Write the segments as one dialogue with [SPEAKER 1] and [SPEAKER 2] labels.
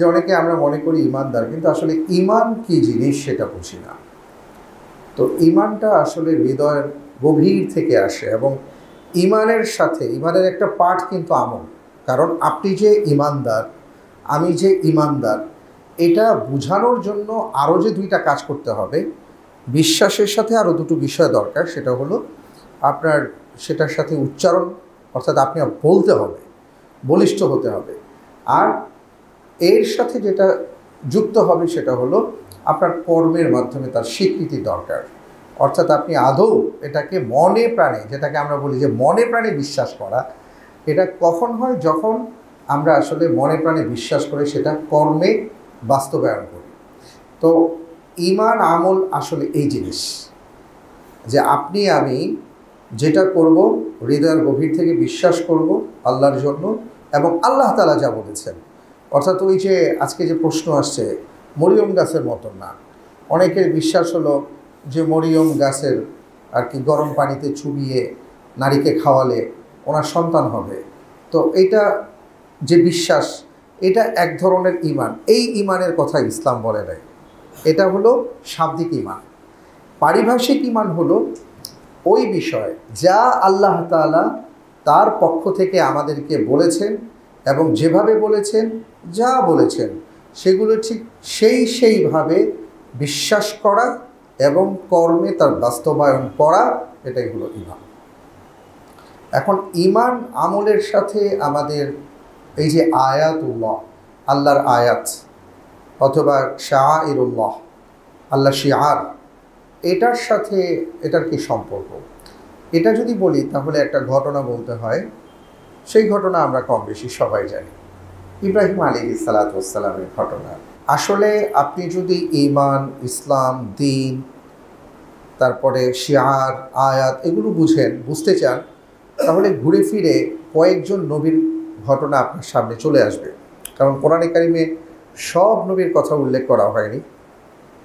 [SPEAKER 1] যে অনেকে আমরা মনে করি ইমানদার, কিন্তু আসলে ইমান কি জিনিস সেটা বুঝি না। তো ইমানটা আসলে হৃদয়ের গভীর থেকে আসে, এবং ইমানের সাথে ইমানের একটা পার্ট কিন্তু আমল। কারণ আপনি যে ইমানদার, আমি যে ইমানদার, এটা বোঝানোর জন্য আরও যে দুইটা কাজ করতে হবে। বিশ্বাসের সাথে আরও দুটো বিষয় দরকার, সেটা হলো আপনার সেটার সাথে উচ্চারণ, অর্থাৎ আপনি বলতে হবে, বলিষ্ঠ হতে হবে। আর এর সাথে যেটা যুক্ত হবে সেটা হলো আপনার কর্মের মাধ্যমে তার স্বীকৃতি দরকার। অর্থাৎ আপনি আদৌ এটাকে মনে প্রাণে, যেটাকে আমরা বলি যে মনে প্রাণে বিশ্বাস করা, এটা কখন হয়? যখন আমরা আসলে মনে প্রাণে বিশ্বাস করে সেটা কর্মে বাস্তবায়ন করি। তো ঈমান আমল আসলে এই জিনিস, যে আপনি আমি যেটা করব হৃদয়ের গভীর থেকে বিশ্বাস করব আল্লাহর জন্য, এবং আল্লাহ তাআলা যা বলেছেন। অর্থাৎ ওই যে আজকে যে প্রশ্ন আসছে মরিয়ম গাছের মতন না। অনেকের বিশ্বাস হলো যে মরিয়ম গাছের আর কি গরম পানিতে চুবিয়ে নারীকে খাওয়ালে ওনার সন্তান হবে। তো এটা যে বিশ্বাস, এটা এক ধরনের ঈমান। এই ঈমানের কথা ইসলাম বলে নাই। এটা হলো শাব্দিক ঈমান। পারিভাষিক ঈমান হলো ওই বিষয় যা আল্লাহ তাআলা তার পক্ষ থেকে আমাদেরকে বলেছেন, এবং যেভাবে বলেছেন, যা বলেছেন সেগুলো ঠিক সেইভাবে বিশ্বাস করা এবং কর্মে তার বাস্তবায়ন করা, এটাই হলো ঈমান। এখন ঈমান আমলের সাথে আমাদের এই যে আয়াতুল্লাহ, আল্লাহর আয়াত অথবা শাআইরুল্লাহ, আল্লাহ শিআর, এটার সাথে এটার কি সম্পর্ক? এটা যদি বলি তাহলে একটা ঘটনা বলতে হয়। সেই ঘটনা আমরা কম বেশি সবাই জানি, ইব্রাহিম আলাইহিস সালাতু ওয়াস সালামের ঘটনা। আসলে আপনি যদি ঈমান, ইসলাম, দ্বীন, তারপরে শিআর, আয়াত এগুলো বুঝতে চান, তাহলে ঘুরে ফিরে কয়েকজন নবীর ঘটনা আপনার সামনে চলে আসবে। কারণ কোরআনে কারিমে সব নবীর কথা উল্লেখ করা হয়নি।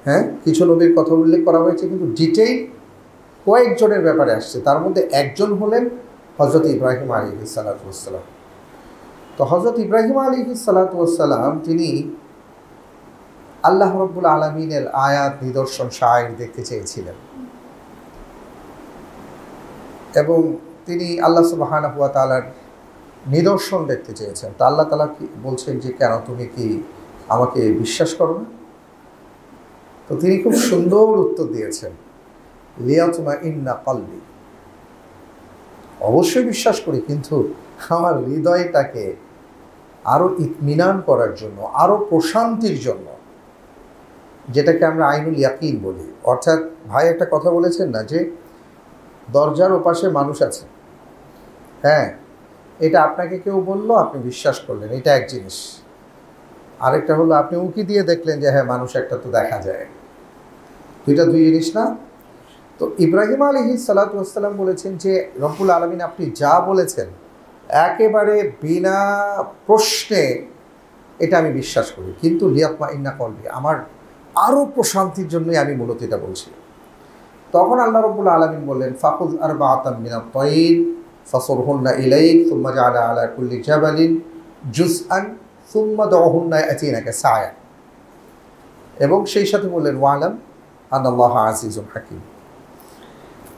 [SPEAKER 1] হ্যাঁ, কিছু নবীর কথা উল্লেখ করা হয়েছে, কিন্তু ডিটেইল কয়েকজনের ব্যাপারে আসছে। তার মধ্যে একজন হলেন হযরত ইব্রাহিম আলাইহিস সালাতু ওয়াস সালাম। তো হযরত ইব্রাহিম আলাইহিস সালাতু ওয়াস সালাম তিনি আল্লাহ রাব্বুল আলামিনের আয়াত, নিদর্শন, শাআইর দেখতে চেয়েছিলেন, এবং তিনি আল্লাহ সুবহানাহু ওয়া তাআলার নিদর্শন দেখতে চেয়েছেন। তো আল্লাহ তাআলা কি বলছেন যে কেন তুমি কি আমাকে বিশ্বাস করো না? তো তিনি খুব সুন্দর উত্তর দিয়েছেন, লিয়াতমাইন্না কলবি, অবশ্যই বিশ্বাস করি, কিন্তু আমার হৃদয়টাকে আরও ইতমিনান করার জন্য, আরও প্রশান্তির জন্য, যেটাকে আমরা আইনুল ইয়াকিন বলি। অর্থাৎ ভাই একটা কথা বলেছেন না, যে দরজার ওপাশে মানুষ আছে, হ্যাঁ, এটা আপনাকে কেউ বলল, আপনি বিশ্বাস করলেন, এটা এক জিনিস। আরেকটা হলো আপনি উঁকি দিয়ে দেখলেন যে হ্যাঁ মানুষ একটা তো দেখা যায়, দুই জিনিস না? তো ইব্রাহিম আলাইহিস সালাতু ওয়াস সালাম বলেছেন যে রব্বুল আলামিন আপনি যা বলেছেন একেবারে বিনা প্রশ্নে এটা আমি বিশ্বাস করি, কিন্তু লিয়াতমাইন্না কলবি, আমার আরও প্রশান্তির জন্যই আমি মূলত এটা বলছি। তখন আল্লাহ রব্বুল আলামিন বললেন, ফাখুয আরবাআতাম মিনাত তায়র ফাসুরহুন্না ইলাইক সুম্মা জাআলা আলা কুল্লি জাবালিন জুজআন সুম্মা দুহুন্না ইয়াতিনাকা সায়া, এবং সেই সাথে বললেন ওয়ালাম আনাল্লাহা আজিজুন হাকিম।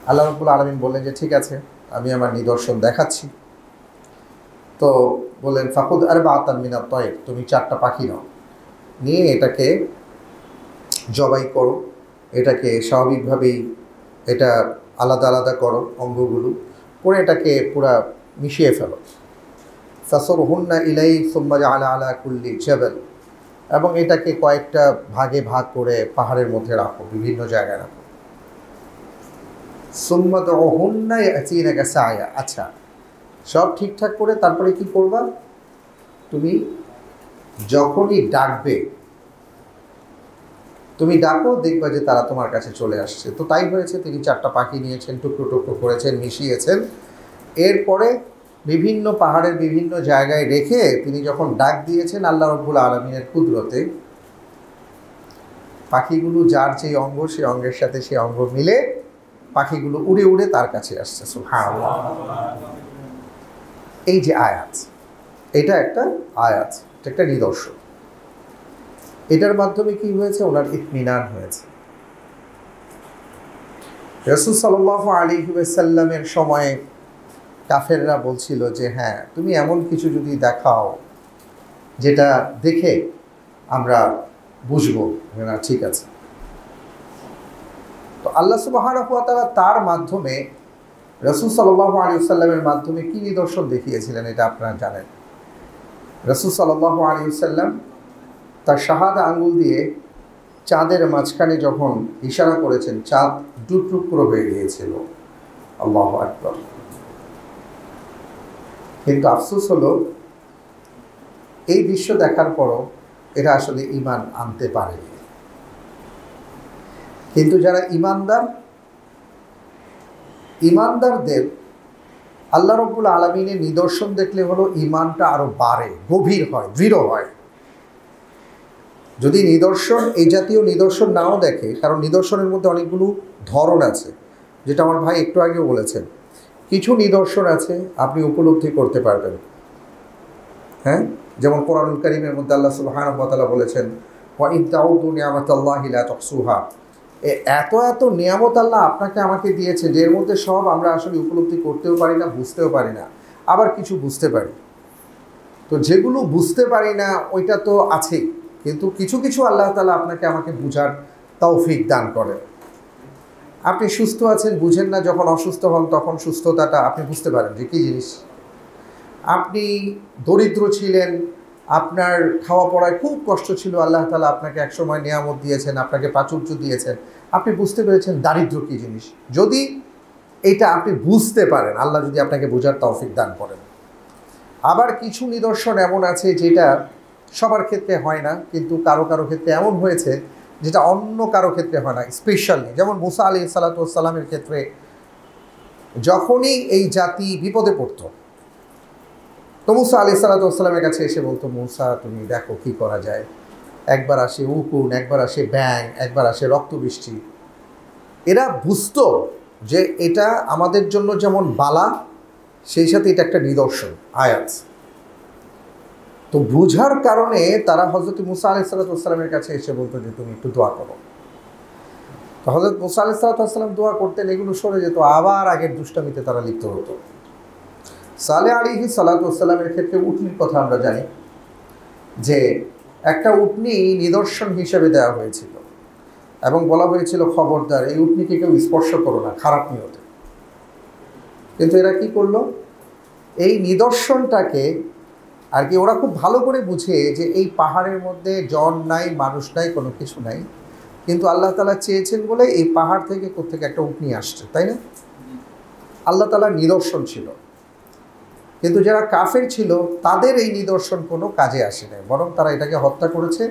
[SPEAKER 1] আল্লাহ রাব্বুল আলামিন বললেন যে ঠিক আছে, আমি আমার নিদর্শন দেখাচ্ছি। তো বললেন ফাখুদ আরবাআতাম মিনাত তায়র, তুমি 4টা পাখি নাও, নিয়ে এটাকে জবাই করো, এটাকে স্বাভাবিকভাবেই এটা আলাদা আলাদা করো অঙ্গগুলো, করে এটাকে পুরা মিশিয়ে ফেলো। ফাসুরহুন্না ইলাইক সুম্মা জাআলা আলা কুল্লি জাবাল, এবং এটাকে কয়েকটা ভাগে ভাগ করে পাহাড়ের মধ্যে রাখো, বিভিন্ন জায়গায় রাখো। সুম্মা দুহুন্না ইয়াতিনাকা সায়া, আচ্ছা সব ঠিকঠাক করে তারপরে কি করবা? তুমি যখনই ডাকবে, তুমি ডাকো, দেখবা যে তারা তোমার কাছে চলে আসছে। তো তাই হয়েছে, তিনি 4টা পাখি নিয়েছেন, টুকরো টুকরো করেছেন, মিশিয়েছেন। এরপরে বিভিন্ন পাহাড়ের বিভিন্ন জায়গায় রেখে তিনি যখন ডাক দিয়েছেন, আল্লাহ রাব্বুল আলামিনের কুদরতে পাখিগুলো যার যে অঙ্গ, সেই অঙ্গের সাথে সেই অঙ্গ মিলে পাখিগুলো উড়ে উড়ে তার কাছে আসছে। সুবহানাল্লাহ। এই যে আয়াত, এটা একটা আয়াত, এটা একটা নিদর্শন। এটার মাধ্যমে কি হয়েছে? ওনার ইতমিনান হয়েছে। রাসূল সাল্লাল্লাহু আলাইহি ওয়াসাল্লামের সময়ে কাফেররা বলছিল যে হ্যাঁ, তুমি এমন কিছু যদি দেখাও যেটা দেখে আমরা বুঝবো না, ঠিক আছে। তো আল্লাহ সুবহানাহু ওয়া তাআলা তার মাধ্যমে রাসূল সাল্লাল্লাহু আলাইহি ওয়াসাল্লামের মাধ্যমে কি নিদর্শন দেখিয়েছিলেন এটা আপনারা জানেন। রাসূল সাল্লাল্লাহু আলাইহি ওয়াসাল্লাম তার শাহাদা আঙ্গুল দিয়ে চাঁদের মাঝখানে যখন ইশারা করেছেন, চাঁদ টুকরো হয়ে গিয়েছিল। আল্লাহু আকবার। কিন্তু আফসোস হলো এই দৃশ্য দেখার পরও এরা আসলে ঈমান আনতে পারেনি। কিন্তু যারা ঈমানদারদের আল্লাহ রাব্বুল আলামিনের নিদর্শন দেখলে হলো ঈমানটা আরো বাড়ে, গভীর হয়, দৃঢ় হয়। যদি নিদর্শন, এই জাতীয় নিদর্শন নাও দেখে, কারণ নিদর্শনের মধ্যে অনেকগুলো ধরন আছে, যেটা আমার ভাই একটু আগেও বলেছেন। কিছু নিদর্শন আছে আপনি উপলব্ধি করতে পারবেন, হ্যাঁ, যেমন কোরআনুল কারীমের মধ্যে আল্লাহ সুবহানাহু ওয়া তাআলা বলেছেন, ওয়া ইন তাউদু নি'মাতাল্লাহি লা তুহসুহা। এত এত নিয়ামত আল্লাহ আপনাকে আমাকে দিয়েছে, যের মধ্যে সব আমরা আসলে উপলব্ধি করতেও পারি না, বুঝতেও পারি না, আবার কিছু বুঝতে পারি। তো যেগুলো বুঝতে পারি না ওইটা তো আছেই, কিন্তু কিছু কিছু আল্লাহ তাআলা আপনাকে আমাকে বুঝার তৌফিক দান করেন। আপনি সুস্থ আছেন, বুঝেন না, যখন অসুস্থ হন তখন সুস্থতাটা আপনি বুঝতে পারেন যে কী জিনিস। আপনি দরিদ্র ছিলেন, আপনার খাওয়া পড়ায় খুব কষ্ট ছিল, আল্লাহ তাআলা আপনাকে একসময় নিয়ামত দিয়েছেন, আপনাকে প্রাচুর্য দিয়েছেন, আপনি বুঝতে পেরেছেন দারিদ্র কী জিনিস। যদি এটা আপনি বুঝতে পারেন, আল্লাহ যদি আপনাকে বোঝার তৌফিক দান করেন। আবার কিছু নিদর্শন এমন আছে যেটা সবার ক্ষেত্রে হয় না, কিন্তু কারো কারো ক্ষেত্রে এমন হয়েছে যেটা অন্য কারো ক্ষেত্রে হয় না। স্পেশালি যেমন মুসা আলাইহিস সালাতু ওয়াস সালামের ক্ষেত্রে যখনই এই জাতি বিপদে পড়তো, তো মুসা আলাইহিস সালাতু ওয়াস সালামের কাছে এসে বলতো, মুসা তুমি দেখো কি করা যায়। একবার আসে উকুন, একবার আসে ব্যাঙ, একবার আসে রক্তবৃষ্টি। এরা বুঝতো যে এটা আমাদের জন্য যেমন বালা, সেই সাথে এটা একটা নিদর্শন, আয়াত। তো বুঝার কারণে তারা হযরত মুসা আলাইহিস সালাতু ওয়াস সালামের কাছে এসে বলতো যে তুমি একটু দোয়া করো। তো হযরত মুসা আলাইহিস সালাতু ওয়াস সালাম দোয়া করতেন, এগুলো সরে যেত, আবার আগের দুষ্টামিতে তারা লিপ্ত হতো। সালেহ আলাইহিস সালাতু ওয়াস সালামের ক্ষেত্রে উটনির কথা আমরা জানি যে একটা উটনি নিদর্শন হিসেবে দেওয়া হয়েছিল এবং বলা হয়েছিল খবরদার এই উটনিকে কেউ স্পর্শ করো না, খারাপ নিয়তে। কিন্তু এরা কি করলো, এই নিদর্শনটাকে আর কি ওরা খুব ভালো করে বুঝে যে এই পাহাড়ের মধ্যে জন নাই, মানুষ নাই, কোনো কিছু নাই, কিন্তু আল্লাহ তাআলা চেয়েছেন বলে এই পাহাড় থেকে কোত্থেকে একটা উটনি আসছে, তাই না? আল্লাহ তাআলার নিদর্শন ছিল। কিন্তু যারা কাফের ছিল তাদের এই নিদর্শন কোনো কাজে আসে না, বরং তারা এটাকে হত্যা করেছে।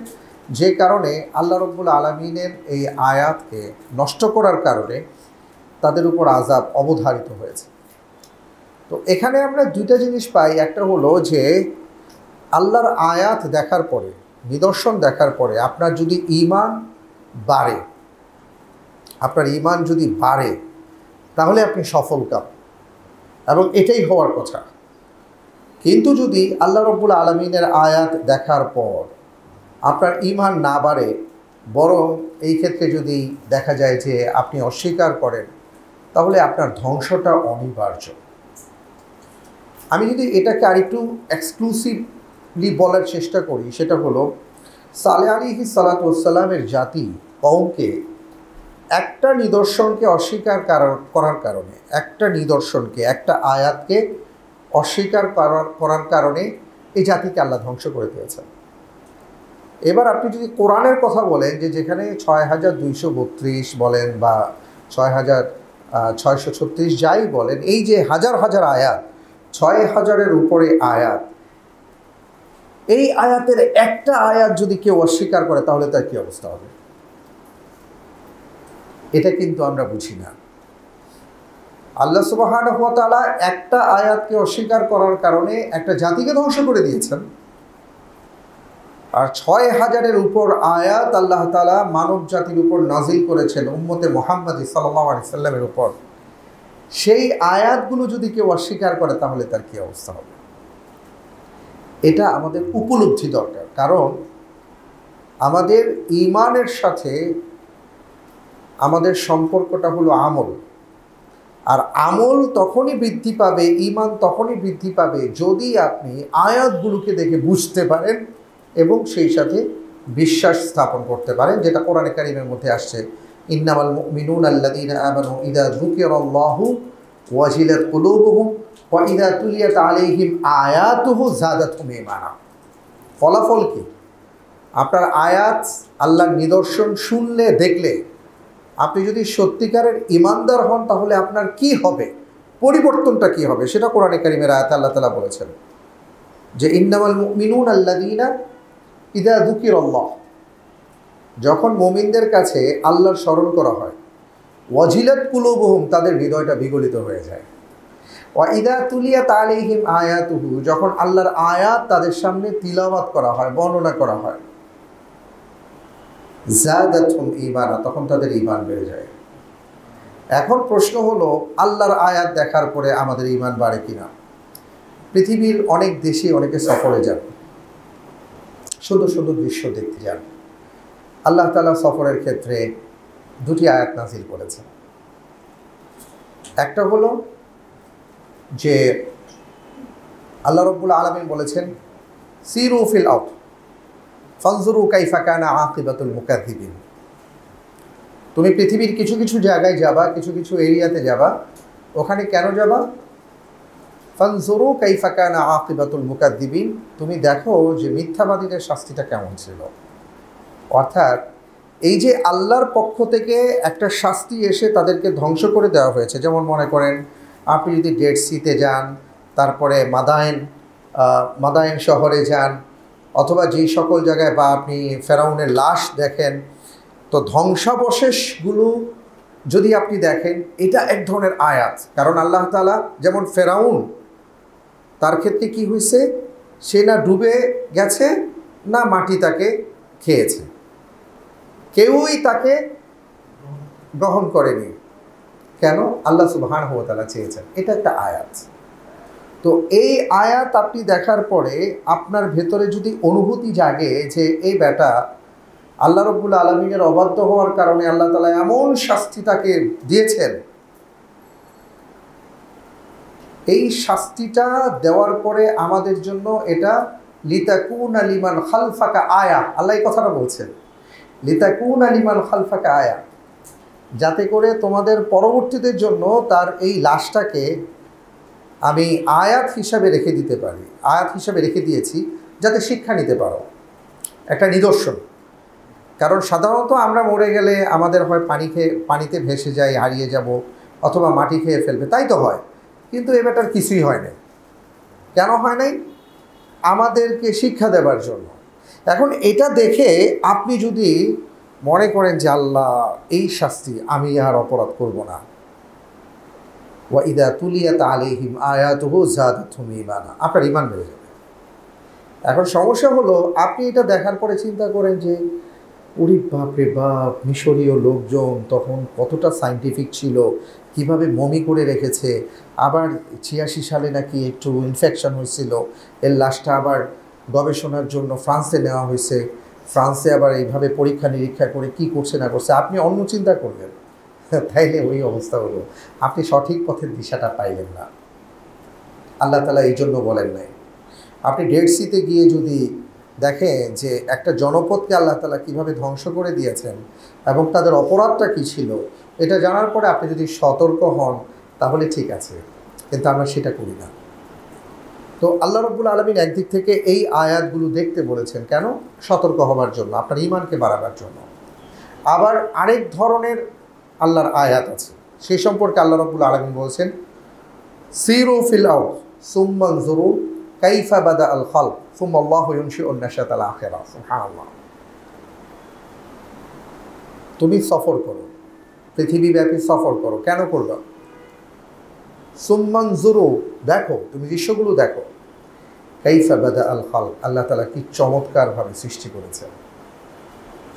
[SPEAKER 1] যে কারণে আল্লাহ রাব্বুল আলামিনের এই আয়াতকে নষ্ট করার কারণে তাদের উপর আযাব অবধারিত হয়েছে। তো এখানে আমরা দুইটা জিনিস পাই। একটা হলো যে আল্লাহর আয়াত দেখার পরে, নিদর্শন দেখার পরে আপনার যদি ঈমান বাড়ে, আপনার ঈমান যদি বাড়ে তাহলে আপনি সফলকাম, এবং এটাই হওয়ার কথা। কিন্তু যদি আল্লাহ রাব্বুল আলামিনের আয়াত দেখার পর আপনার ঈমান না বাড়ে, বরং এই ক্ষেত্রে যদি দেখা যায় যে আপনি অস্বীকার করেন, তাহলে আপনার ধ্বংসটা অনিবার্য। আমি যদি এটাকে আরেকটু এক্সক্লুসিভলি বলার চেষ্টা করি, সেটা হলো সালেহ আলাইহিস সালাতু ওয়াস সালামের জাতি কওমকে একটা নিদর্শনকে অস্বীকার করার কারণে, একটা নিদর্শনকে, একটা আয়াতকে অস্বীকার করার কারণে এই জাতিকে আল্লাহ ধ্বংস করে দিয়েছেন। এবার আপনি যদি কোরআনের কথা বলেন, যে যেখানে ৬,২৩২ বলেন বা ৬,৬৩৬ যাই বলেন, এই যে হাজার হাজার আয়াত, ৬,০০০-এর উপরে আয়াত, এই আয়াতের একটা আয়াত যদি কেউ অস্বীকার করে তাহলে তার কী অবস্থা হবে? এটা কিন্তু আমরা বুঝি না। আল্লাহ সুবহানাহু ওয়া তাআলা একটা আয়াতকে অস্বীকার করার কারণে একটা জাতিকে ধ্বংস করে দিয়েছেন, আর ৬,০০০-এর উপর আয়াত আল্লাহ তাআলা মানব জাতির উপর নাজিল করেছেন উম্মতে মুহাম্মাদি সাল্লাল্লাহু আলাইহি সাল্লামের উপর। সেই আয়াতগুলো যদি কেউ অস্বীকার করে তাহলে তার কী অবস্থা হবে? এটা আমাদের উপলব্ধি দরকার। কারণ আমাদের ঈমানের সাথে আমাদের সম্পর্কটা হলো আমল। আর আমল তখনই বৃদ্ধি পাবে, ঈমান তখনই বৃদ্ধি পাবে যদি আপনি আয়াতগুলোকে দেখে বুঝতে পারেন এবং সেই সাথে বিশ্বাস স্থাপন করতে পারেন, যেটা কোরআনে কারীমের মধ্যে আসছে, ইন্নামাল মুমিনুনা আল্লাযীনা আমানু ইযা যুকিরাল্লাহু ওয়াজিলাত কুলুবুহুম ওয়া ইযা তুলিয়াত আলাইহিম আয়াতুহু যাদাতহুম ঈমানা। ফলাফল কি? আপনার আয়াত, আল্লাহর নিদর্শন শুনলে, দেখলে আপনি যদি সত্যিকারের ঈমানদার হন, তাহলে আপনার কি হবে, পরিবর্তনটা কি হবে, সেটা কোরআনে কারীমের আয়াতে আল্লাহ তাআলা বলেছেন যে ইন্নামাল মুমিনুনা আল্লাযীনা ইযা যুকিরাল্লাহ, যখন মুমিনদের কাছে আল্লাহর স্মরণ করা হয়, ওয়াজিলাত কুলুবুহুম, তাদের হৃদয়টা বিগলিত হয়ে যায়, ওয়া ইযা তুলিয়াত আলাইহিম আয়াতুহু, যখন আল্লাহর আয়াত তাদের সামনে তিলাওয়াত করা হয়, বর্ণনা করা হয়, যাদাতহুম ঈমানা, তখন তাদের ঈমান বেড়ে যায়। এখন প্রশ্ন হলো, আল্লাহর আয়াত দেখার পরে আমাদের ঈমান বাড়ে কিনা? পৃথিবীর অনেক দেশে অনেকে সফরে যান, সুন্দর সুন্দর দৃশ্য দেখতে যান। আল্লাহ তাআলা সফরের ক্ষেত্রে দুটি আয়াত নাযিল করেছেন। একটা হলো যে আল্লাহ রাব্বুল আলামিন বলেছেন, সিরু ফিল আরদ ফানজুরু কাইফা কানা আকিবাতুল মুকাযযিবিন। তুমি পৃথিবীর কিছু কিছু জায়গায় যাবা, কিছু কিছু এরিয়াতে যাবা, ওখানে কেন যাবা? ফানজুরু কাইফা কানা আকিবাতুল মুকাযযিবিন, তুমি দেখো যে মিথ্যাবাদীদের শাস্তিটা কেমন ছিল। অর্থাৎ এই যে আল্লাহর পক্ষ থেকে একটা শাস্তি এসে তাদেরকে ধ্বংস করে দেওয়া হয়েছে। যেমন মনে করেন আপনি যদি ডেড সিতে যান, তারপরে মাদায়েন শহরে যান, অথবা যেই সকল জায়গায়, বা আপনি ফেরাউনের লাশ দেখেন, তো ধ্বংসাবশেষগুলো যদি আপনি দেখেন, এটা এক ধরনের আয়াত। কারণ আল্লাহ তাআলা, যেমন ফেরাউন, তার ক্ষেত্রে কি হয়েছে, সে না ডুবে গেছে, না মাটি তাকে খেয়েছে, কেউই তাকে গ্রহণ করেনি। কেন? আল্লাহ সুবহানাহু ওয়া তাআলা চেয়েছেন। এটা একটা আয়াত। তো এই আয়াত আপনি দেখার পরে আপনার ভেতরে যদি অনুভূতি জাগে যে এই বেটা আল্লাহ রাব্বুল আলামিনের অবাধ্য হওয়ার কারণে আল্লাহ তাআলা এমন শাস্তি তাকে দিয়েছেন, এই শাস্তিটা দেওয়ার পরে আমাদের জন্য এটা লিতাকুনা লিমান খালফাকা আয়া, আল্লাহ এই কথাটা বলছেন, লিতাকুনা লিমান খালফাকা আয়া, যাতে করে তোমাদের পরবর্তীদের জন্য তার এই লাশটাকে আমি আয়াত হিসাবে রেখে দিতে পারি, আয়াত হিসাবে রেখে দিয়েছি, যাতে শিক্ষা নিতে পারো, একটা নিদর্শন। কারণ সাধারণত আমরা মরে গেলে আমাদের হয় পানিতে ভেসে যাই, হারিয়ে যাব, অথবা মাটি খেয়ে ফেলবে, তাই তো হয়। কিন্তু এ ব্যাটার কিছুই হয় নাই। কেন হয় নাই? আমাদেরকে শিক্ষা দেবার জন্য। এখন এটা দেখে আপনি যদি মনে করেন যে আল্লাহ এই শাস্তি, আমি আর অপরাধ করব না, ওয়া ইযা তুলিয়াত আলাইহিম আয়াতুহু যাদাতহুম ঈমানা, আপনার ঈমান বেড়ে যাবে। এখন সমস্যা হলো, আপনি এটা দেখার পরে চিন্তা করেন যে ওরে বাপ রে বাপ, মিশরীয় লোকজন তখন কতটা সায়েন্টিফিক ছিল, কিভাবে মমি করে রেখেছে, আবার ৮৬ সালে নাকি একটু ইনফেকশন হয়েছিল, এর লাশটা আবার গবেষণার জন্য ফ্রান্সে নেওয়া হয়েছে, ফ্রান্সে আবার এইভাবে পরীক্ষা নিরীক্ষা করে কি করছে না করছে, আপনি অন্য চিন্তা করলেন, তাইলে ওই অবস্থা হলো, আপনি সঠিক পথের দিশাটা পাইলেন না। আল্লাহ তাআলা এই জন্য বলেন নাই। আপনি ডেড সিতে গিয়ে যদি দেখেন যে একটা জনপদকে আল্লাহ তাআলা কীভাবে ধ্বংস করে দিয়েছেন এবং তাদের অপরাধটা কী ছিল, এটা জানার পরে আপনি যদি সতর্ক হন, তাহলে ঠিক আছে, কিন্তু আমরা সেটা করি না। তো আল্লাহ রাব্বুল আলামিন একদিক থেকে এই আয়াতগুলো দেখতে বলেছেন, কেন? সতর্ক হবার জন্য, আপনার ঈমানকে বাড়াবার জন্য। আবার আরেক ধরনের আল্লাহর আয়াত আছে, সেই সম্পর্কে আল্লাহ রাব্বুল আলামিন বলছেন, সিরু ফিল আরদ সুম্মা আনজুরু কাইফা বাদা আল খালক সুম্মা আল্লাহু ইউনশিউন নাশাতাল আখিরাহ। সুবহানাল্লাহ। তুমি সফর করো, পৃথিবীব্যাপী সফর করো। কেন করবা? সুম্মা আনজুরু, দেখো, তুমি দৃশ্যগুলো দেখো, কাইফা বাদা আল খালক, আল্লাহ তাআলা কি চমৎকারভাবে সৃষ্টি করেছেন।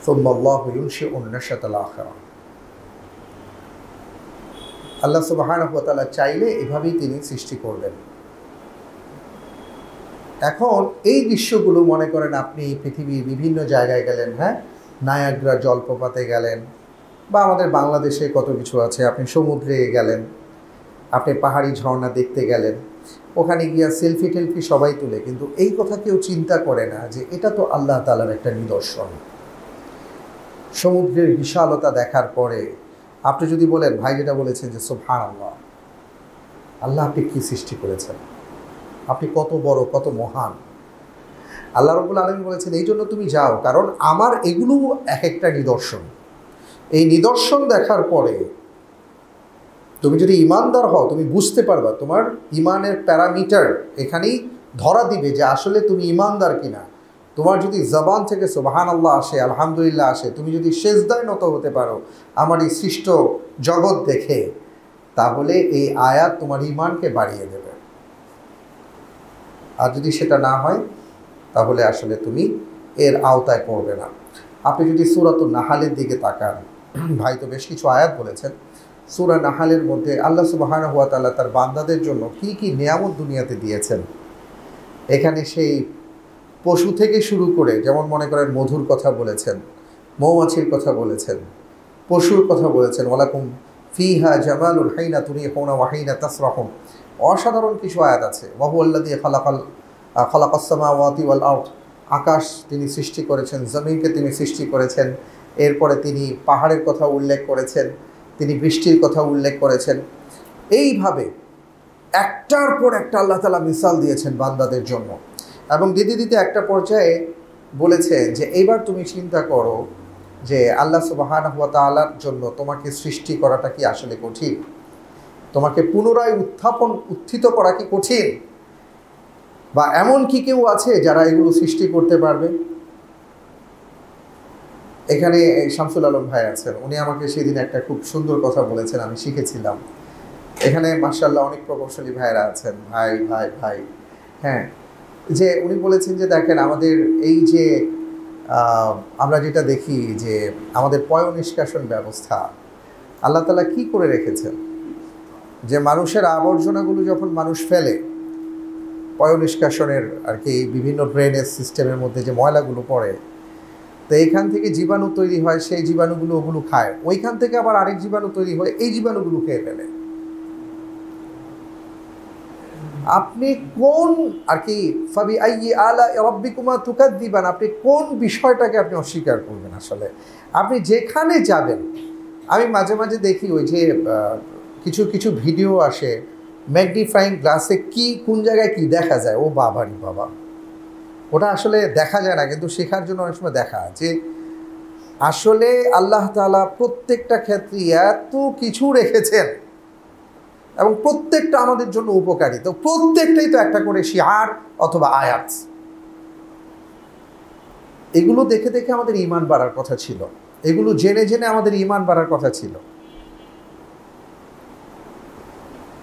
[SPEAKER 1] সুম্মা আল্লাহু ইউনশিউন নাশাতাল আখিরাহ, আল্লাহ সুবহানাহু ওয়া তাআলা চাইলে এভাবেই তিনি সৃষ্টি করবেন। এখন এই দৃশ্যগুলো মনে করেন আপনি পৃথিবীর বিভিন্ন জায়গায় গেলেন, হ্যাঁ, নায়াগ্রা জলপ্রপাতে গেলেন, বা আমাদের বাংলাদেশে কত কিছু আছে, আপনি সমুদ্রে গেলেন, আপনি পাহাড়ি ঝর্ণা দেখতে গেলেন, ওখানে গিয়া সেলফি টেলফি সবাই তুলে, কিন্তু এই কথা কেউ চিন্তা করে না যে এটা তো আল্লাহ তাআলার একটা নিদর্শন। সমুদ্রের বিশালতা দেখার পরে আপনি যদি বলেন, ভাই যেটা বলেছেন যে সুবহানাল্লাহ, আল্লাহ আপনি কী সৃষ্টি করেছেন, আপনি কত বড়, কত মহান। আল্লাহ রাব্বুল আলামিন বলেছেন এই জন্য তুমি যাও, কারণ আমার এগুলো এক একটা নিদর্শন। এই নিদর্শন দেখার পরে তুমি যদি ইমানদার হও, তুমি বুঝতে পারবা, তোমার ইমানের প্যারামিটার এখানেই ধরা দিবে যে আসলে তুমি ইমানদার কিনা। তোমার যদি জবান থেকে সুবহানাল্লাহ আসে, আলহামদুলিল্লাহ আসে, তুমি যদি সেজদায় নত হতে পারো আমার এই সৃষ্ট জগৎ দেখে, তাহলে এই আয়াত তোমার ইমানকে বাড়িয়ে দেবে। আর যদি সেটা না হয় তাহলে আসলে তুমি এর আওতায় পড়বে না। আপনি যদি সূরাতুন নাহালের দিকে তাকান, ভাই তো বেশ কিছু আয়াত বলেছেন, সূরা নাহালের মধ্যে আল্লাহ সুবহানাহু ওয়া তাআলা তার বান্দাদের জন্য কি কি নিয়ামত দুনিয়াতে দিয়েছেন। এখানে সেই পশু থেকে শুরু করে, যেমন মনে করেন মধুর কথা বলেছেন, মৌমাছির কথা বলেছেন, পশুর কথা বলেছেন, ওয়ালাকুম ফিহা জামালুন হাইনা তুরিহুনা ওয়া হাইনা তাসরাহুন। অসাধারণ কিছু আয়াত আছে। ওয়া হুয়াল্লাযী খালাকাস সামাওয়াতি ওয়াল আরদ, আকাশ তিনি সৃষ্টি করেছেন, জমিনকে তিনি সৃষ্টি করেছেন। এরপরে তিনি পাহাড়ের কথা উল্লেখ করেছেন, তিনি বৃষ্টির কথা উল্লেখ করেছেন। এইভাবে একটার পর একটা আল্লাহ তাআলা মিসাল দিয়েছেন বান্দাদের জন্য, এবং দিতে দিতে একটা পর্যায়ে বলেছেন যে এইবার তুমি চিন্তা করো যে আল্লাহ সুবহানাহু ওয়া তাআলার জন্য তোমাকে সৃষ্টি করাটা কি আসলে কঠিন, তোমাকে পুনরায় উত্থিত করা কি কঠিন, বা এমন কি কেউ আছে যারা এগুলো সৃষ্টি করতে পারবে। এখানে শামসুল আলম ভাই আছেন, উনি আমাকে সেদিন একটা খুব সুন্দর কথা বলেছেন, আমি শিখেছিলাম। এখানে মাশাআল্লাহ অনেক প্রকৌশলী ভাইরা আছেন, ভাই ভাই ভাই, হ্যাঁ, যে উনি বলেছেন যে দেখেন আমাদের এই যে আমরা যেটা দেখি যে আমাদের পয় নিষ্কাশন ব্যবস্থা আল্লাহ তাআলা কি করে রেখেছেন, যে মানুষের আবর্জনাগুলো যখন মানুষ ফেলে, পয় নিষ্কাশনের আর কি বিভিন্ন ড্রেনেজ সিস্টেমের মধ্যে যে ময়লাগুলো পড়ে, তো এইখান থেকে জীবাণু তৈরি হয়, সেই জীবাণুগুলো ওগুলো খায়, ওইখান থেকে আবার আরেক জীবাণু তৈরি হয়, এই জীবাণুগুলো খেয়ে ফেলে। আপনি কোন আর কি ফাবি আইয়ি আলা রাব্বিকুমা তুকাদ্দিবান, আপনি কোন বিষয়টাকে আপনি অস্বীকার করবেন। আসলে আপনি যেখানে যাবেন, আমি মাঝে মাঝে দেখি ওই যে কিছু কিছু ভিডিও আসে, ম্যাগনিফাইং গ্লাসে কি কোন জায়গায় কি দেখা যায়, ও বাবারি বাবা, ওটা আসলে দেখা যায় না, কিন্তু শেখার জন্য অনেক সময় দেখা, যে আসলে আল্লাহ তাআলা প্রত্যেকটা ক্ষেত্রে এত কিছু রেখেছেন এবং প্রত্যেকটা আমাদের জন্য উপকারী, তো প্রত্যেকটাই তো একটা করে শিআর অথবা আয়াত। এগুলো দেখে দেখে আমাদের ঈমান বাড়ার কথা ছিল, এগুলো জেনে জেনে আমাদের ঈমান বাড়ার কথা ছিল।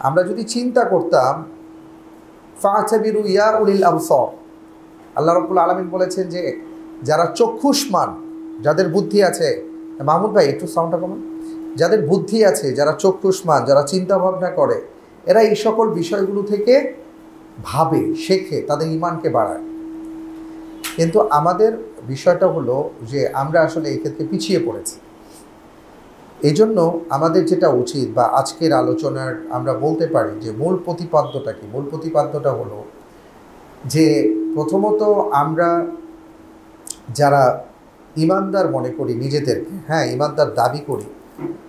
[SPEAKER 1] আমরা যদি চিন্তা করতাম, ফাআতাবিরু ইয়া উলিল আবসার, আল্লাহ রাব্বুল আলামিন বলেছেন যে যারা চক্ষুষ্মান, যাদের বুদ্ধি আছে, মাহমুদ ভাই একটু সাউন্ডটা কমান, যাদের বুদ্ধি আছে, যারা চক্ষুষ্মান, যারা চিন্তা ভাবনা করে, এরা এই সকল বিষয়গুলো থেকে ভাবে, শেখে, তাদের ঈমানকে বাড়ায়। কিন্তু আমাদের বিষয়টা হলো যে আমরা আসলে এই ক্ষেত্রে পিছিয়ে পড়েছি। এই জন্য আমাদের যেটা উচিত, বা আজকের আলোচনার আমরা বলতে পারি যে মূল প্রতিপাদ্যটা কি, মূল প্রতিপাদ্যটা হলো যে প্রথমত আমরা যারা ঈমানদার মনে করি নিজেদেরকে, হ্যাঁ ঈমানদার দাবি করি,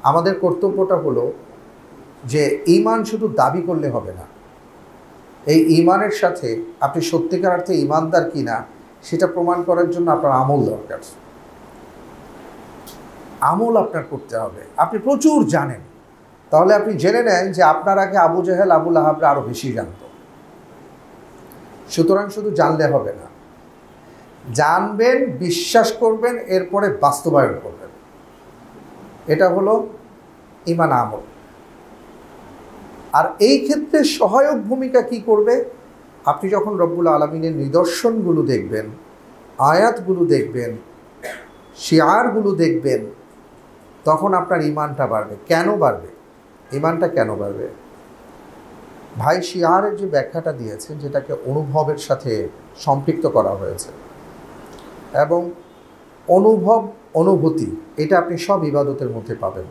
[SPEAKER 1] আমাদের কর্তব্যটা হলো যে ঈমান শুধু দাবি করলে হবে না, এই ঈমানের সাথে আপনি সত্যিকার অর্থে ঈমানদার কিনা সেটা প্রমাণ করার জন্য আপনার আমল দরকার। আমল আপনার করতে হবে। আপনি প্রচুর জানেন, তাহলে আপনি জেনে নেন যে আপনার আগে আবু জেহেল আবু লাহাবরা আরও বেশি জানত। সুতরাং শুধু জানলে হবে না, জানবেন, বিশ্বাস করবেন, এরপরে বাস্তবায়ন করবেন। এটা হলো ঈমান আমল। আর এই ক্ষেত্রে সহায়ক ভূমিকা কি করবে? আপনি যখন রব্বুল আলামিনের নিদর্শনগুলো দেখবেন, আয়াতগুলো দেখবেন, শিআরগুলো দেখবেন, তখন আপনার ঈমানটা বাড়বে। কেন বাড়বে? ঈমানটা কেন বাড়বে? ভাই শিয়ারের যে ব্যাখ্যাটা দিয়েছেন, যেটাকে অনুভবের সাথে সম্পৃক্ত করা হয়েছে, এবং অনুভব অনুভূতি এটা আপনি সব ইবাদতের মধ্যে পাবেন।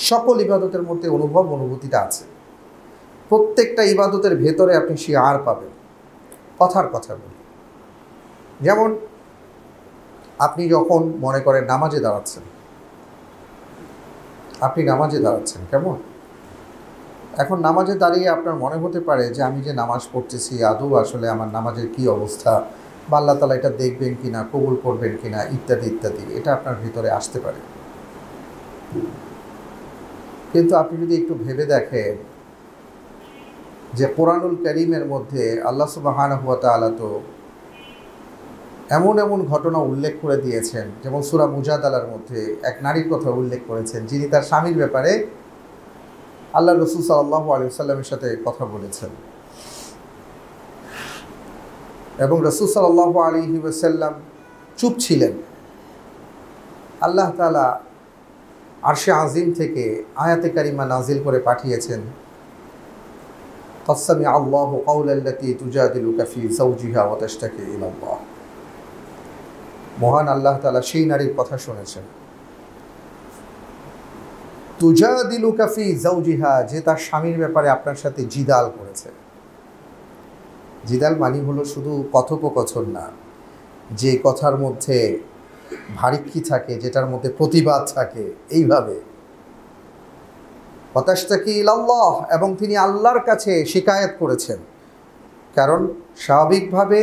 [SPEAKER 1] সকল ইবাদতের মধ্যে অনুভব অনুভূতিটা আছে। প্রত্যেকটা ইবাদতের ভেতরে আপনি শিয়ার পাবেন। কথার কথা বলি, যেমন আপনি যখন মনে করেন নামাজে দাঁড়াচ্ছেন, কেমন? এখন নামাজে দাঁড়িয়ে আপনার মনে হতে পারে যে আমি যে নামাজ পড়তেছি আদৌ আসলে আমার নামাজের কি অবস্থা, বা আল্লাহ তাআলা এটা দেখবেন কিনা, কবুল করবেন কিনা, ইত্যাদি ইত্যাদি, এটা আপনার ভিতরে আসতে পারে। কিন্তু আপনি যদি একটু ভেবে দেখেন যে কোরআনুল কারীমের মধ্যে আল্লাহ সুবহানাহু ওয়া তাআলা তো এমন এমন ঘটনা উল্লেখ করে দিয়েছেন, যেমন সূরা মুজাদালার মধ্যে এক নারীর কথা উল্লেখ করেছেন যিনি তার স্বামীর ব্যাপারে আল্লাহ রাসূল সাল্লাল্লাহু আলাইহি ওয়াসাল্লামের সাথে কথা বলেছেন, এবং রাসূল সাল্লাল্লাহু আলাইহি ওয়াসাল্লাম চুপ ছিলেন। আল্লাহ তাআলা আরশে আজিম থেকে আয়াতে কারিমা নাজিল করে পাঠিয়েছেন, قد سمع الله قول التي تجادلك في زوجها وتشتكي إلى الله। মহান আল্লাহ তাআলা সেই নারীর কথা শুনেছেন, তুজাদিলুকা ফি যাওজিহা, যে তার স্বামীর ব্যাপারে আপনার সাথে জিদাল করেছে। জিদাল মানে হলো শুধু কথোপকথন না, যে কথার মধ্যে ভারিক্কি থাকে, যেটার মধ্যে প্রতিবাদ থাকে, এইভাবে। ওয়াতাশতাকি ইলাল্লাহ, এবং তিনি আল্লাহর কাছে শিকায়েত করেছেন। কারণ স্বাভাবিকভাবে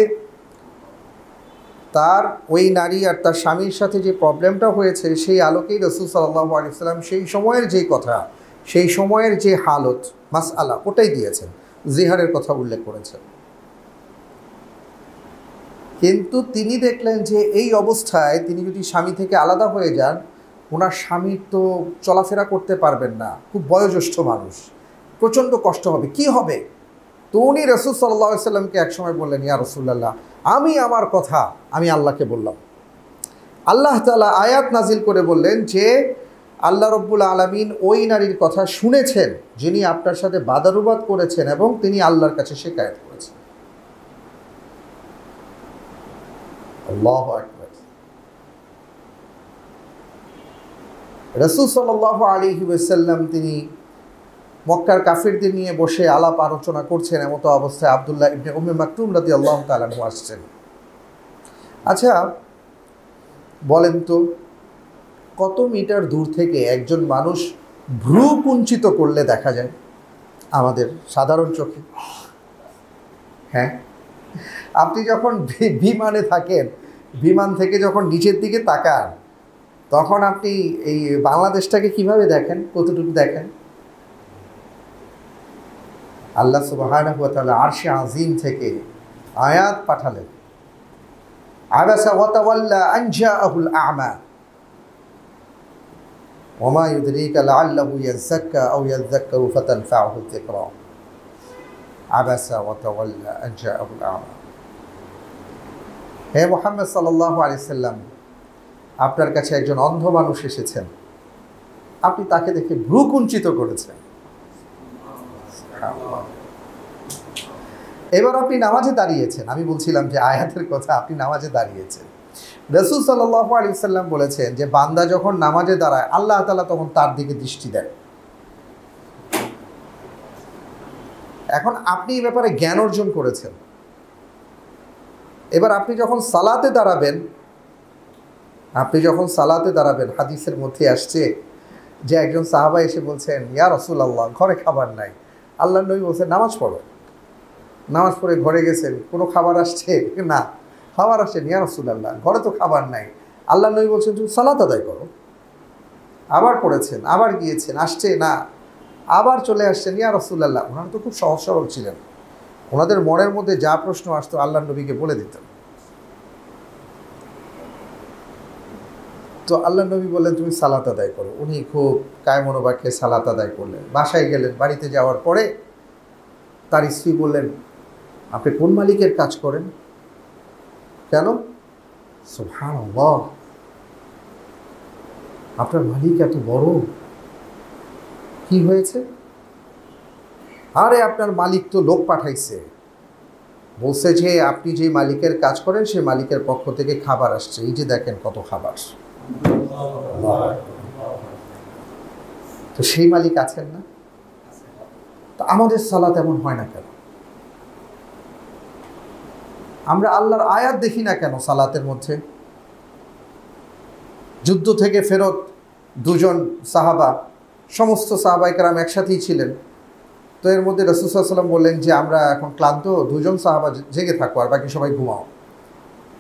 [SPEAKER 1] তার ওই নারী আর তার স্বামীর সাথে যে প্রবলেমটা হয়েছে, সেই আলোকেই রাসূল সাল্লাল্লাহু আলাইহি ওয়াসাল্লাম সেই সময়ের যেই কথা, সেই সময়ের যে হালত মাসআলা, ওটাই দিয়েছেন, জিহারের কথা উল্লেখ করেছেন। কিন্তু তিনি দেখলেন যে এই অবস্থায় তিনি যদি স্বামী থেকে আলাদা হয়ে যান, ওনার স্বামীর তো চলাফেরা করতে পারবেন না, খুব বয়োজ্যেষ্ঠ মানুষ, প্রচণ্ড কষ্ট হবে, কি হবে? তো উনি রাসূল সাল্লাল্লাহু আলাইহি ওয়াসাল্লামকে একসময় বললেন, ইয়া রাসূলুল্লাহ, আমি আমার কথা আমি আল্লাহকে বললাম। আল্লাহ তাআলা আয়াত নাজিল করে বললেন যে আল্লাহ রাব্বুল আলামিন ওই নারীর কথা শুনেছেন যিনি আপনার সাথে বাদানুবাদ করেছেন, এবং তিনি আল্লাহর কাছে শিকায়েত করেছেন। আল্লাহু আকবার। রাসূল সাল্লাল্লাহু আলাইহি ওয়াসাল্লাম তিনি মক্কার কাফিরদের নিয়ে বসে আলাপ আলোচনা করছেন, এমত অবস্থায় আব্দুল্লাহ ইবনে উম্মে মাকতুম রাদিয়াল্লাহু তাআলা আনহু আসছেন। আচ্ছা বলেন তো, কত মিটার দূর থেকে একজন মানুষ ভ্রু কুঞ্চিত করলে দেখা যায় আমাদের সাধারণ চোখে? হ্যাঁ, আপনি যখন বিমানে থাকেন, বিমান থেকে যখন নিচের দিকে তাকান, তখন আপনি এই বাংলাদেশটাকে কিভাবে দেখেন, কতটুকু দেখেন? আল্লাহ সুবহানাহু ওয়া তাআলা আরশে আজিম থেকে আয়াত পাঠালেন, আবাসা ওয়া তাওয়াল্লা আন জাআহুল আ'মা ওয়া মা ইউদরিকা লাআল্লাহু ইয়াযাক্কা আও ইয়াযাক্কারু ফাতানফা'হু যিকরা। আবাসা ওয়া তাওয়াল্লা আন জাআহুল আ'মা। হে মুহাম্মদ সাল্লাল্লাহু আলাইহি সাল্লাম, আপনার কাছে একজন অন্ধ মানুষ এসেছেন, আপনি তাকে দেখে ভ্রু কুঞ্চিত করেছেন। এবার আপনি নামাজে দাঁড়িয়েছেন, আমি বলছিলাম যে আয়াতের কথা, আপনি নামাজে দাঁড়িয়েছেন। রাসূল সাল্লাল্লাহু আলাইহি ওয়াসাল্লাম বলেছেন যে বান্দা যখন নামাজে দাঁড়ায়, আল্লাহ তাআলা তখন তার দিকে দৃষ্টি দেন। এখন আপনি এই ব্যাপারে জ্ঞান অর্জন করেছেন। এবার আপনি যখন সালাতে দাঁড়াবেন, হাদিসের মধ্যে আসছে যে একজন সাহাবা এসে বলছেন, ইয়া রাসূলুল্লাহ, ঘরে খাবার নাই। আল্লাহর নবী বলছেন, নামাজ পড়ো। নামাজ পড়ে ঘরে গেছেন, কোনো খাবার আসছে না? খাবার আসছে, ইয়া রাসূলুল্লাহ, ঘরে তো খাবার নাই। আল্লাহর নবী বলছেন, তুমি সালাত আদায় করো। আবার পড়েছেন, আবার গিয়েছেন, আসছে না, আবার চলে আসছেন, ইয়া রাসূলুল্লাহ। ওনারা তো খুব সহজ সরল ছিলেন, ওনাদের মনের মধ্যে যা প্রশ্ন আসতো আল্লাহর নবীকে বলে দিতেন। তো আল্লাহ নবী বললেন, তুমি সালাত আদায় করো। উনি খুব কায়মনোবাক্যে সালাত আদায় করলেন। বাসায় গেলেন, বাড়িতে যাওয়ার পরে তার স্ত্রী বললেন, আপনি কোন মালিকের কাজ করেন? কেন? সুবহানাল্লাহ, আপনার মালিক এত বড়, কি হয়েছে? আরে আপনার মালিক তো লোক পাঠাইছে, বলছে যে আপনি যে মালিকের কাজ করেন সেই মালিকের পক্ষ থেকে খাবার আসছে, এই যে দেখেন কত খাবার। তো সেই মালিক আছেন না? তো আমাদের সালাত এমন হয় না কেন? আমরা আল্লাহর আয়াত দেখি না কেন সালাতের মধ্যে? যুদ্ধ থেকে ফেরত দুজন সাহাবা, সমস্ত সাহাবায়ে কেরাম একসাথেই ছিলেন। তো এর মধ্যে রাসূল সাল্লাল্লাহু আলাইহি ওয়াসাল্লাম বললেন যে আমরা এখন ক্লান্ত, দুজন সাহাবা জেগে থাকো আর বাকি সবাই ঘুমাও।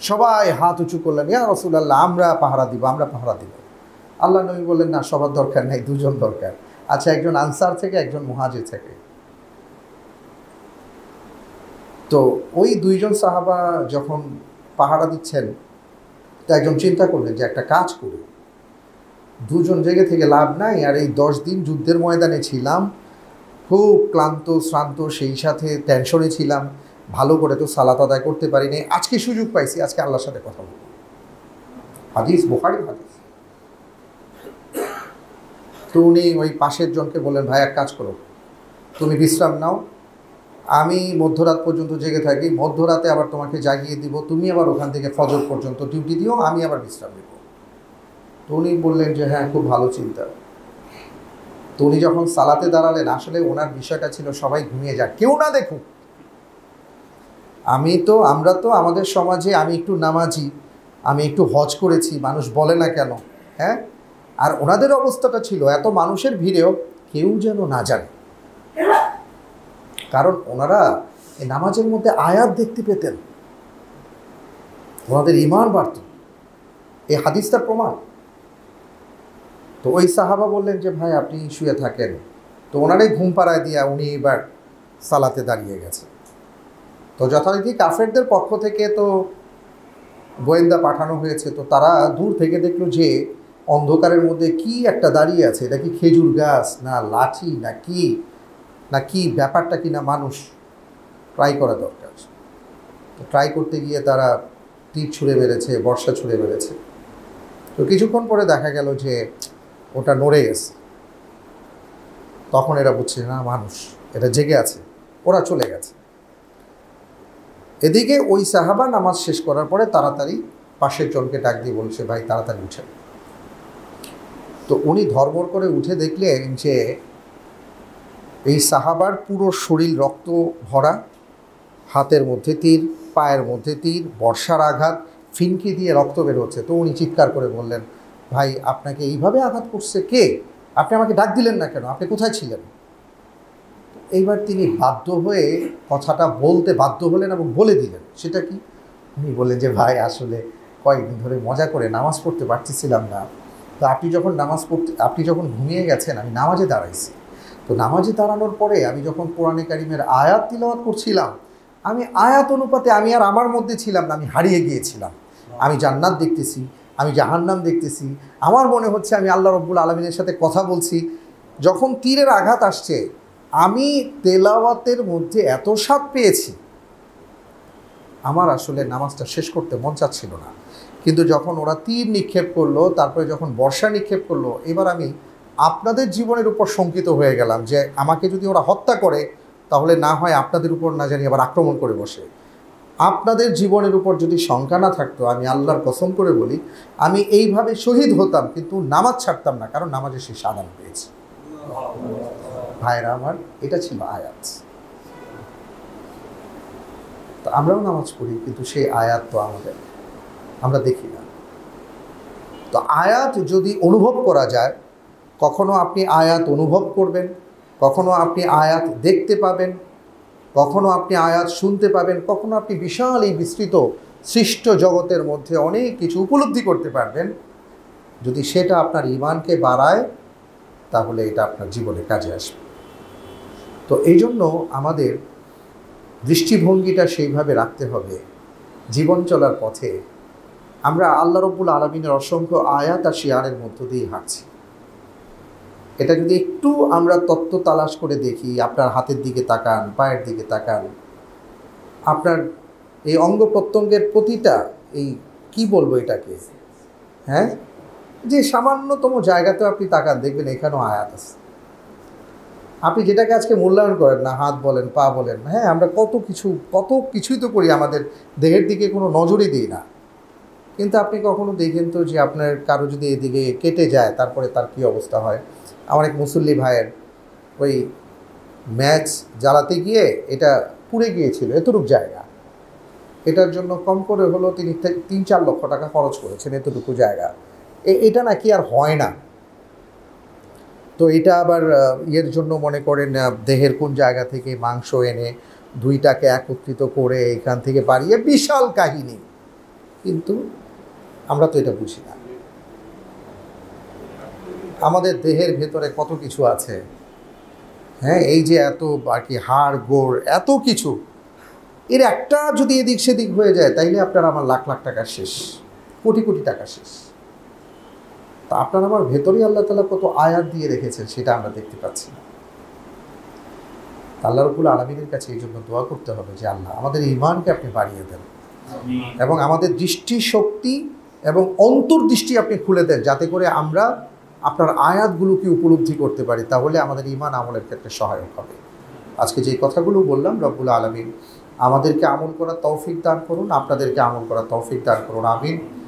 [SPEAKER 1] সবাই হাত উঁচু করলেন, ইয়া রাসূলুল্লাহ আমরা পাহারা দিব, আমরা পাহারা দিব। আল্লাহ নবী বললেন না, সবার দরকার নাই, দুজন দরকার। আচ্ছা, একজন আনসার থেকে, একজন মুহাজির থেকে। তো ওই দুইজন সাহাবা যখন পাহারা দিচ্ছেন, তো একজন চিন্তা করলেন যে একটা কাজ করি, দুজন জেগে থেকে লাভ নাই, আর এই 10 দিন যুদ্ধের ময়দানে ছিলাম, খুব ক্লান্ত শ্রান্ত, সেই সাথে টেনশনে ছিলাম, ভালো করে তো সালাত আদায় করতে পারিনি, আজকে সুযোগ পাইছি, আজকে আল্লাহর সাথে কথা বলব। হাদিস, বুখারীর হাদিস। তো উনি ওই পাশের জনকে বললেন, ভাই এক কাজ করো, তুমি বিশ্রাম নাও, আমি মধ্যরাত পর্যন্ত জেগে থাকি, মধ্যরাতে আবার তোমাকে জাগিয়ে দিব, তুমি আবার ওখান থেকে ফজর পর্যন্ত ডিউটি দিও, আমি আবার বিশ্রাম নেব। তো উনি বললেন যে হ্যাঁ, খুব ভালো চিন্তা। তো উনি যখন সালাতে দাঁড়ালেন, আসলে ওনার বিষয়টা ছিল সবাই ঘুমিয়ে যাক, কেউ না দেখুক। আমরা তো আমাদের সমাজে, আমি একটু নামাজি, আমি একটু হজ করেছি, মানুষ বলে না কেন, হ্যাঁ? আর ওনাদের অবস্থাটা ছিল এত মানুষের ভিড়েও কেউ যেন না জানে, কারণ ওনারা এই নামাজের মধ্যে আয়াত দেখতে পেতেন, ওনাদের ঈমান বাড়ত। এই হাদিসটার প্রমাণ। তো ওই সাহাবা বললেন যে ভাই আপনি শুয়ে থাকেন। তো ওনারাই ঘুম পাড়ায় দিয়া উনি এবার সালাতে দাঁড়িয়ে গেছে। তো যথারীতি কাফেরদের পক্ষ থেকে তো গোয়েন্দা পাঠানো হয়েছে, তো তারা দূর থেকে দেখলো যে অন্ধকারের মধ্যে কি একটা দাঁড়িয়ে আছে, এটা কি খেজুর গাছ না লাঠি না কি ব্যাপারটা কি না মানুষ, ট্রাই করা দরকার। তো ট্রাই করতে গিয়ে তারা তীর ছুঁড়ে বেড়েছে, বর্ষা ছুঁড়ে বেড়েছে। তো কিছুক্ষণ পরে দেখা গেল যে ওটা নড়ে গেছে। তখন এরা বুঝছে না মানুষ, এটা জেগে আছে, ওরা চলে গেছে। এদিকে ওই সাহাবা নামাজ শেষ করার পরে তাড়াতাড়ি পাশের জনকে ডাক দিয়ে বলছে, ভাই তাড়াতাড়ি উঠেন। তো উনি ধর্মর করে উঠে দেখলেন যে এই সাহাবার পুরো শরীর রক্ত ভরা, হাতের মধ্যে তীর, পায়ের মধ্যে তীর, বর্ষার আঘাত, ফিনকি দিয়ে রক্ত বের হচ্ছে। তো উনি চিৎকার করে বললেন, ভাই আপনাকে এইভাবে আঘাত করছে কে? আপনি আমাকে ডাক দিলেন না কেন? আপনি কোথায় ছিলেন? এইবার তিনি বাধ্য হয়ে কথাটা বলতে বাধ্য হলেন এবং বলে দিলেন। সেটা কি? উনি বললেন যে ভাই আসলে কয়েকদিন ধরে মজা করে নামাজ পড়তে পারতেছিলাম না, তো আপনি যখন ঘুমিয়ে গেছেন আমি নামাজে দাঁড়াইছি। তো নামাজে দাঁড়ানোর পরে আমি যখন কোরআনে কারিমের আয়াত তিলাওয়াত করছিলাম, আমি আয়াত অনুপাতে আমি আর আমার মধ্যে ছিলাম না, আমি হারিয়ে গিয়েছিলাম। আমি জান্নাত দেখতেছি, আমি জাহান্নাম দেখতেছি, আমার মনে হচ্ছে আমি আল্লাহ রব্বুল আলমিনের সাথে কথা বলছি। যখন তীরের আঘাত আসছে, আমি তেলাওয়াতের মধ্যে এত স্বাদ পেয়েছি, আমার আসলে নামাজটা শেষ করতে মন চাচ্ছিল না। কিন্তু যখন ওরা তীর নিক্ষেপ করলো, তারপরে যখন বর্ষা নিক্ষেপ করলো, এবার আমি আপনাদের জীবনের উপর শঙ্কিত হয়ে গেলাম যে আমাকে যদি ওরা হত্যা করে, তাহলে না হয় আপনাদের উপর না জানি আবার আক্রমণ করে বসে। আপনাদের জীবনের উপর যদি শঙ্কা না থাকতো, আমি আল্লাহর কসম করে বলি আমি এইভাবে শহীদ হতাম, কিন্তু নামাজ ছাড়তাম না, কারণ নামাজে সেই সাদান পেয়েছি। ভাইরা আমার, এটা ছিল আয়াত। তো আমরাও নামাজ পড়ি, কিন্তু সেই আয়াত তো আমরা দেখি না। তো আয়াত যদি অনুভব করা যায়, কখনো আপনি আয়াত অনুভব করবেন, কখনো আপনি আয়াত দেখতে পাবেন, কখনো আপনি আয়াত শুনতে পাবেন, কখনো আপনি বিশাল এই বিস্তৃত সৃষ্ট জগতের মধ্যে অনেক কিছু উপলব্ধি করতে পারবেন। যদি সেটা আপনার ঈমানকে বাড়ায়, তাহলে এটা আপনার জীবনে কাজে আসবে। তো এই জন্য আমাদের দৃষ্টিভঙ্গিটা সেইভাবে রাখতে হবে। জীবন চলার পথে আমরা আল্লাহ রব্বুল আলমিনের অসংখ্য আয়াত আর শিয়ারের মধ্য দিয়ে হাঁটছি। এটা যদি একটু আমরা তত্ত্ব তালাশ করে দেখি, আপনার হাতের দিকে তাকান, পায়ের দিকে তাকান, আপনার এই অঙ্গ প্রত্যঙ্গের প্রতিটা, এই কি বলবো এটাকে, হ্যাঁ, যে সামান্যতম জায়গাতেও আপনি তাকান, দেখবেন এখানেও আয়াত আছে। আপনি যেটাকে আজকে মূল্যায়ন করেন না, হাত বলেন, পা বলেন, হ্যাঁ আমরা কত কিছুই তো করি, আমাদের দেহের দিকে কোনো নজরই দিই না। কিন্তু আপনি কখনো দেখেন তো যে আপনার কারো যদি এদিকে কেটে যায় তারপরে তার কী অবস্থা হয়। আমার এক মুসল্লি ভাইয়ের ওই ম্যাচ জ্বালাতে গিয়ে এটা পুড়ে গিয়েছিল এতটুকু জায়গা, এটার জন্য কম করে হলো তিনি 3-4 লক্ষ টাকা খরচ করেছেন এতটুকু জায়গা। এটা নাকি আর হয় না। তো এটা আবার ইয়ের জন্য মনে করেন দেহের কোন জায়গা থেকে মাংস এনে দুইটাকে একত্রিত করে এখান থেকে বাড়িয়ে বিশাল কাহিনী, কিন্তু আমরা তো এটা বুঝি না। আমাদের দেহের ভেতরে কত কিছু আছে, হ্যাঁ এই যে এত বাকি হাড় গোড় এত কিছু, এর একটা যদি এদিক সেদিক হয়ে যায় তাইলে আপনার আমার লাখ লাখ টাকা শেষ, কোটি কোটি টাকা শেষ। তা আপনার আমার ভেতরেই আল্লাহ তাআলা কত আয়াত দিয়ে রেখেছেন সেটা আমরা দেখতে পাচ্ছি না। আল্লাহ রাব্বুল আলামিনের কাছে এই জন্য দোয়া করতে হবে যে আল্লাহ আমাদের ঈমানকে আপনি বাড়িয়ে দেন এবং আমাদের দৃষ্টি শক্তি এবং অন্তর্দৃষ্টি আপনি খুলে দেন, যাতে করে আমরা আপনার আয়াতগুলোকে উপলব্ধি করতে পারি, তাহলে আমাদের ঈমান আমলের ক্ষেত্রে সহায়ক হবে। আজকে যে কথাগুলো বললাম রব্বুল আলামিন আমাদেরকে আমল করার তৌফিক দান করুন, আপনাদেরকে আমল করার তৌফিক দান করুন, আমিন।